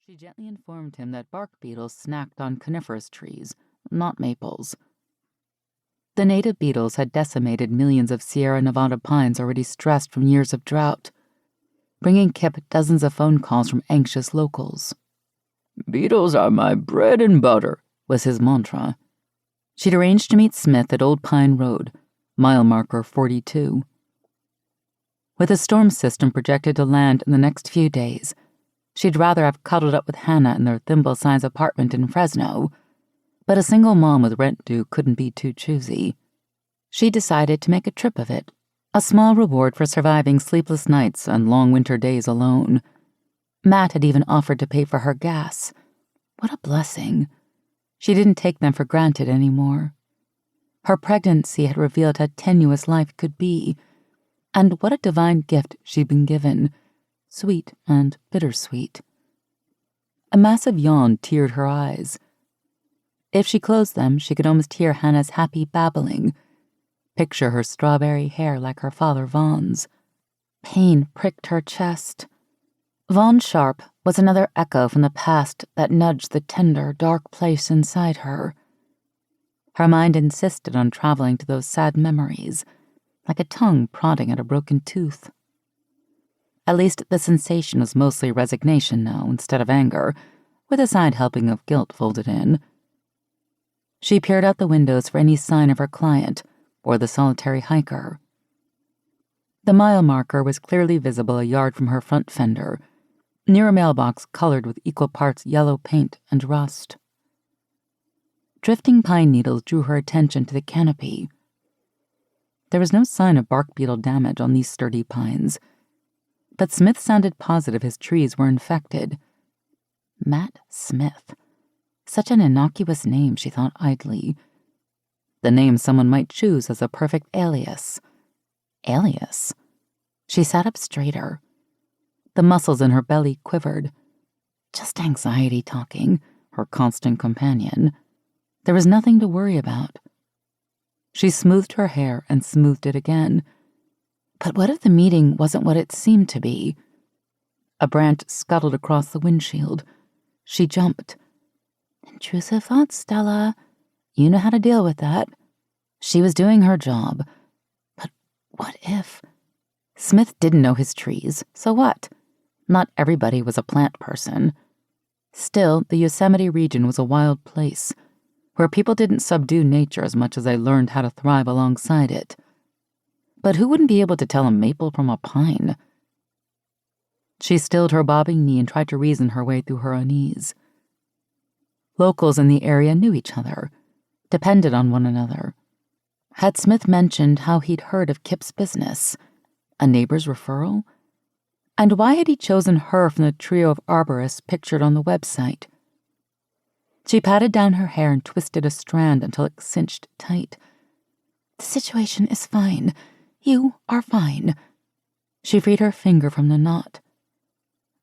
She gently informed him that bark beetles snacked on coniferous trees, not maples. The native beetles had decimated millions of Sierra Nevada pines already stressed from years of drought, bringing Kip dozens of phone calls from anxious locals. "Beetles are my bread and butter," was his mantra. She'd arranged to meet Smith at Old Pine Road, mile marker 42. With a storm system projected to land in the next few days, she'd rather have cuddled up with Hannah in their thimble-sized apartment in Fresno, but a single mom with rent due couldn't be too choosy. She decided to make a trip of it, a small reward for surviving sleepless nights and long winter days alone. Matt had even offered to pay for her gas. What a blessing. She didn't take them for granted anymore. Her pregnancy had revealed how tenuous life could be, and what a divine gift she'd been given, sweet and bittersweet. A massive yawn teared her eyes. If she closed them, she could almost hear Hannah's happy babbling. Picture her strawberry hair like her father Vaughn's. Pain pricked her chest. Vaughn Sharpe was another echo from the past that nudged the tender, dark place inside her. Her mind insisted on traveling to those sad memories, like a tongue prodding at a broken tooth. At least the sensation was mostly resignation now instead of anger, with a side helping of guilt folded in. She peered out the windows for any sign of her client or the solitary hiker. The mile marker was clearly visible a yard from her front fender, near a mailbox colored with equal parts yellow paint and rust. Drifting pine needles drew her attention to the canopy. There was no sign of bark beetle damage on these sturdy pines, but Smith sounded positive his trees were infected. Matt Smith. Such an innocuous name, she thought idly. The name someone might choose as a perfect alias. Alias? She sat up straighter. The muscles in her belly quivered. Just anxiety talking, her constant companion. There was nothing to worry about. She smoothed her hair and smoothed it again. But what if the meeting wasn't what it seemed to be? A branch scuttled across the windshield. She jumped. Intrusive thoughts, Stella. You know how to deal with that. She was doing her job. But what if? Smith didn't know his trees, so what? Not everybody was a plant person. Still, the Yosemite region was a wild place, where people didn't subdue nature as much as they learned how to thrive alongside it. But who wouldn't be able to tell a maple from a pine? She stilled her bobbing knee and tried to reason her way through her unease. Locals in the area knew each other, depended on one another. Had Smith mentioned how he'd heard of Kip's business? A neighbor's referral? And why had he chosen her from the trio of arborists pictured on the website? She patted down her hair and twisted a strand until it cinched tight. The situation is fine. You are fine. She freed her finger from the knot.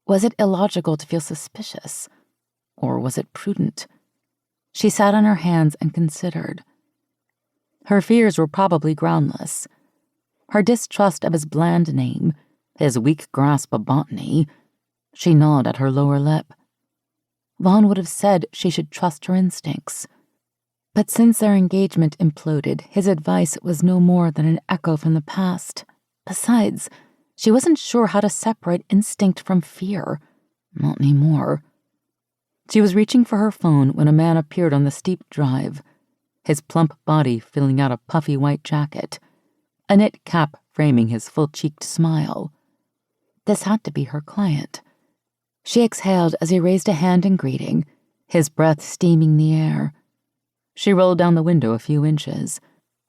Was it illogical to feel suspicious? Or was it prudent? She sat on her hands and considered. Her fears were probably groundless. Her distrust of his bland name, his weak grasp of botany. She gnawed at her lower lip. Vaughn would have said she should trust her instincts. But since their engagement imploded, his advice was no more than an echo from the past. Besides, she wasn't sure how to separate instinct from fear. Not anymore. She was reaching for her phone when a man appeared on the steep drive, his plump body filling out a puffy white jacket, a knit cap framing his full-cheeked smile. This had to be her client. She exhaled as he raised a hand in greeting, his breath steaming the air. She rolled down the window a few inches.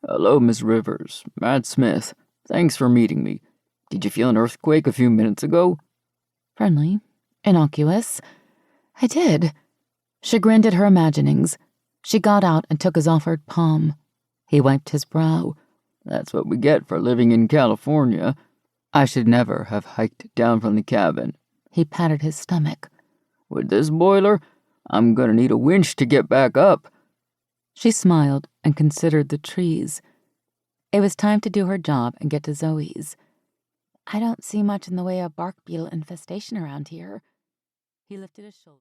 "Hello, Miss Rivers. Matt Smith. Thanks for meeting me. Did you feel an earthquake a few minutes ago?" Friendly. Innocuous. I did. Chagrined at her imaginings, she got out and took his offered palm. He wiped his brow. "That's what we get for living in California. I should never have hiked down from the cabin." He patted his stomach. "With this boiler, I'm gonna need a winch to get back up." She smiled and considered the trees. It was time to do her job and get to Zoe's. I don't see much in the way of bark beetle infestation around here. He lifted his shoulder.